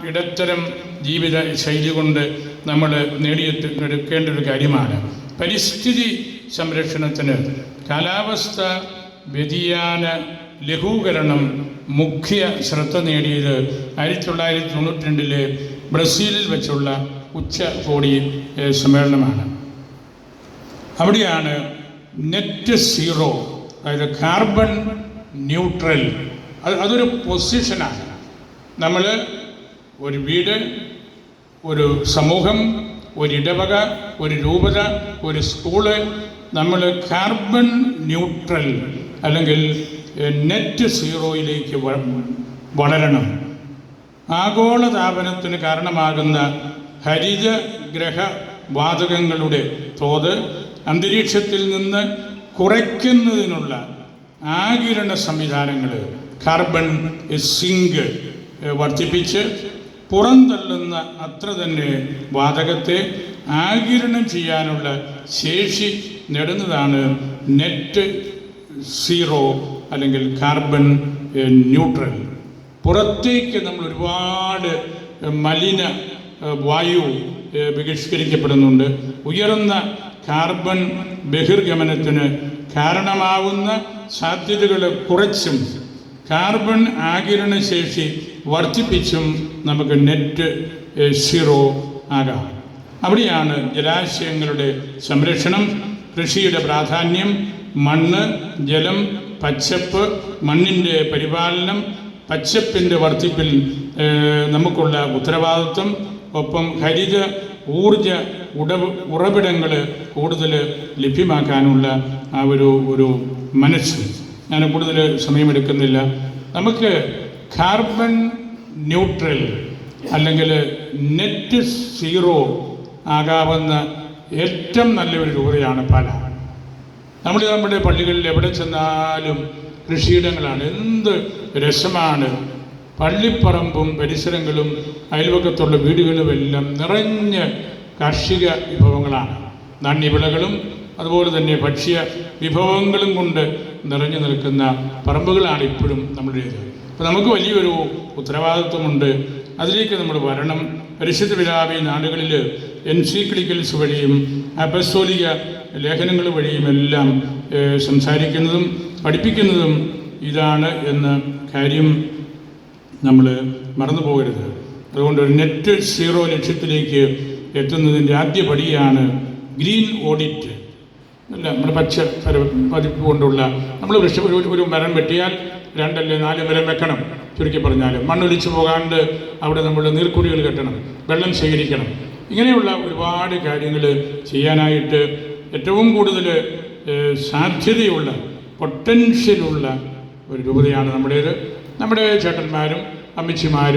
ഇടത്തരം ജീവിത ശൈലി കൊണ്ട് നമ്മൾ നേടിയെടുക്കേണ്ട ഒരു കാര്യമാണ്. പരിസ്ഥിതി സംരക്ഷണത്തിന് കാലാവസ്ഥ വ്യതിയാന ലഘൂകരണം മുഖ്യ ശ്രദ്ധ നേടിയത് 1992 ബ്രസീലിൽ വെച്ചുള്ള ഉച്ചകോടി സമ്മേളനമാണ്. അവിടെയാണ് നെറ്റ് സീറോ, അതായത് കാർബൺ ന്യൂട്രൽ, അതൊരു പൊസിഷനാണ്. നമ്മൾ ഒരു വീട്, ഒരു സമൂഹം, ഒരിടവക, ഒരു രൂപത, ഒരു സ്കൂള്, നമ്മൾ കാർബൺ ന്യൂട്രൽ അല്ലെങ്കിൽ നെറ്റ് സീറോയിലേക്ക് വളരണം. ആഗോളതാപനത്തിന് കാരണമാകുന്ന ഹരിതഗ്രഹ വാതകങ്ങളുടെ തോത് അന്തരീക്ഷത്തിൽ നിന്ന് കുറയ്ക്കുന്നതിനുള്ള ആഗിരണ സംവിധാനങ്ങൾ, കാർബൺ സിങ്ക് വർദ്ധിപ്പിച്ച് പുറന്തള്ളുന്ന അത്ര തന്നെ വാതകത്തെ ആഗിരണം ചെയ്യാനുള്ള ശേഷി നേടുന്നതാണ് നെറ്റ് സീറോ അല്ലെങ്കിൽ കാർബൺ ന്യൂട്രൽ. പുറത്തേക്ക് നമ്മൾ ഒരുപാട് മലിന വായു ബഹിഷ്കരിക്കപ്പെടുന്നുണ്ട്. ഉയർന്ന കാർബൺ ബഹിർഗമനത്തിന് കാരണമാവുന്ന സാധ്യതകൾ കുറച്ചും കാർബൺ ആഗിരണ ശേഷി വർദ്ധിപ്പിച്ചും നമുക്ക് നെറ്റ് സീറോ ആകാം. അവിടെയാണ് ജലാശയങ്ങളുടെ സംരക്ഷണം, കൃഷിയുടെ പ്രാധാന്യം, മണ്ണ്, ജലം, പച്ചപ്പ്, മണ്ണിൻ്റെ പരിപാലനം, പച്ചപ്പിൻ്റെ വർദ്ധിപ്പിൽ നമുക്കുള്ള ഉത്തരവാദിത്വം, ഒപ്പം ഹരിത ഊർജ ഉറവിടങ്ങൾ കൂടുതൽ ലഭ്യമാക്കാനുള്ള ആ ഒരു മനസ്സ്. ഞാൻ കൂടുതൽ സമയമെടുക്കുന്നില്ല. നമുക്ക് കാർബൺ ന്യൂട്രൽ അല്ലെങ്കിൽ നെറ്റ് സീറോ ആകാവുന്ന ഏറ്റവും നല്ലൊരു രൂപതയാണ് പാല. നമ്മുടെ പള്ളികളിൽ എവിടെ ചെന്നാലും കൃഷിയിടങ്ങളാണ്. എന്ത് രസമാണ്! പള്ളിപ്പറമ്പും പരിസരങ്ങളും അയൽവക്കത്തുള്ള വീടുകളുമെല്ലാം നിറഞ്ഞ കാർഷിക വിഭവങ്ങളാണ്. നാണ്യവിളകളും അതുപോലെ തന്നെ ഭക്ഷ്യ വിഭവങ്ങളും കൊണ്ട് നിറഞ്ഞു നിൽക്കുന്ന പറമ്പുകളാണ് ഇപ്പോഴും നമ്മുടേത്. അപ്പോൾ നമുക്ക് വലിയൊരു ഉത്തരവാദിത്വമുണ്ട്. അതിലേക്ക് നമ്മൾ വരണം. പരിശുദ്ധ പിതാവ് നാടുകളിൽ എൻസൈക്ലിക്കൽസ് വഴിയും അപ്പസ്തോലിക ലേഖനങ്ങൾ വഴിയുമെല്ലാം സംസാരിക്കുന്നതും പഠിപ്പിക്കുന്നതും ഇതാണ് എന്ന കാര്യം നമ്മൾ മറന്നു പോകരുത്. അതുകൊണ്ട് ഒരു നെറ്റ് സീറോ ലക്ഷ്യത്തിലേക്ക് എത്തുന്നതിൻ്റെ ആദ്യ പടിയാണ് ഗ്രീൻ ഓഡിറ്റ്. അല്ല, നമ്മുടെ പച്ച പതിപ്പ് കൊണ്ടുള്ള നമ്മൾ ഒരു മരം വെട്ടിയാൽ 2 അല്ലെങ്കിൽ 4 മരം വെക്കണം. ചുരുക്കി പറഞ്ഞാൽ മണ്ണൊലിച്ചു പോകാണ്ട് അവിടെ നമ്മൾ നീർക്കുഴികൾ കെട്ടണം, വെള്ളം ശേഖരിക്കണം. ഇങ്ങനെയുള്ള ഒരുപാട് കാര്യങ്ങൾ ചെയ്യാനായിട്ട് ഏറ്റവും കൂടുതൽ സാധ്യതയുള്ള പൊട്ടൻഷ്യലുള്ള ഒരു രൂപതയാണ് നമ്മുടേത്. നമ്മുടെ ചേട്ടന്മാരും അമ്മച്ചിമാരും